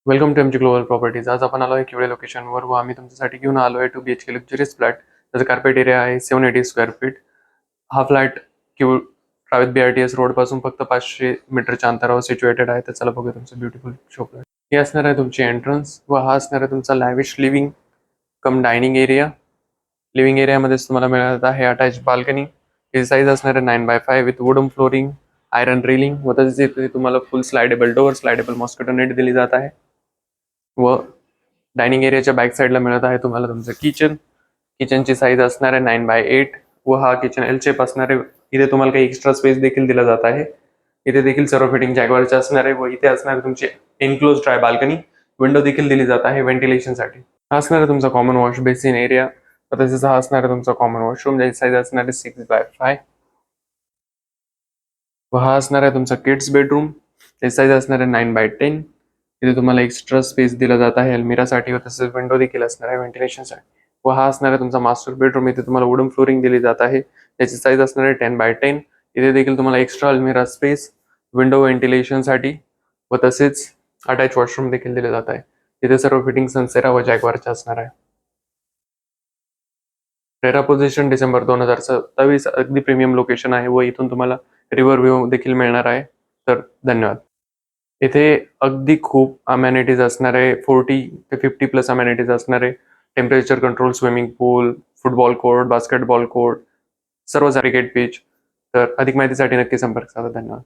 Welcome to MG global properties. आज आपण आलो आहे किवळे लोकेशनवर व आम्ही तुमच्यासाठी घेऊन आलो आहे 2 BHK लक्झरियस फ्लॅट. त्याचा कार्पेट एरिया आहे 780 स्क्वेअर फीट. हा फ्लॅट ट्रॅव्हल BRTS रोडपासून फक्त 500 मीटरच्या अंतरावर सिच्युएटेड आहे. तर चला बघूया तुमचं ब्युटिफुल शो फ्लॅट. हे असणार आहे तुमची एंट्रन्स व हा असणार आहे तुमचा लॅविश लिव्हिंग कम डायनिंग एरिया. लिव्हिंग एरियामध्येच तुम्हाला मिळत आहे अटॅच बाल्कनी. याची साईज असणार आहे 9x5 with wooden flooring, iron railing व तसेच इथे तुम्हाला फुल स्लायडेबल डोअर, स्लायडेबल मॉस्किटो नेट दिली जात आहे. व डायनिंग एरियाच्या बॅक साईडला मिळत आहे तुम्हाला तुमचं किचन. किचनची साईज असणार आहे 9x8 व हा किचन एल शेप असणार आहे. इथे तुम्हाला काही एक्स्ट्रा स्पेस देखील दिला जात आहे. इथे देखील सर्व फिटिंग जॅग्वारचे असणार आहे व इथे असणार आहे तुमची एनक्लोज ड्राय बाल्कनी. विंडो देखील दिली जात आहे व्हेंटिलेशनसाठी. हा असणार आहे तुमचा कॉमन वॉश बेसिन एरिया व तसेच हा असणार आहे तुमचा कॉमन वॉशरूम, ज्याची साईज असणार आहे 6x5 व हा असणार आहे तुमचा किड्स बेडरूम, त्याची साईज असणार आहे 9x10. इथे तुम्हाला एक्स्ट्रा स्पेस दिला जात आहे अल्मिरासाठी व तसेच विंडो देखील असणार आहे व्हेंटिलेशनसाठी. व हा असणार आहे तुमचा मास्टर बेडरूम. इथे तुम्हाला वुडन फ्लोरिंग दिली जात आहे, त्याची साईज असणार आहे 10x10. इथे देखील तुम्हाला एक्स्ट्रा अल्मिरा स्पेस, विंडो व्हेंटिलेशनसाठी व तसेच अटॅच वॉशरूम देखील दिले जात आहे. इथे सर्व फिटिंग सनसेरा व जॅग्वारचे असणार आहे. RERA position December 2027. अगदी प्रीमियम लोकेशन आहे व इथून तुम्हाला रिव्हर व्ह्यू देखील मिळणार आहे. तर धन्यवाद. इथे अगदी खूप अमॅनिटीज असणार आहे. 40 ते 50 प्लस अमॅनिटीज असणार आहे. टेम्परेचर कंट्रोल स्विमिंग पूल, फुटबॉल कोर्ट, बास्केटबॉल कोर्ट, सर्व क्रिकेट पिच. तर अधिक माहितीसाठी नक्की संपर्क साधा. धन्यवाद.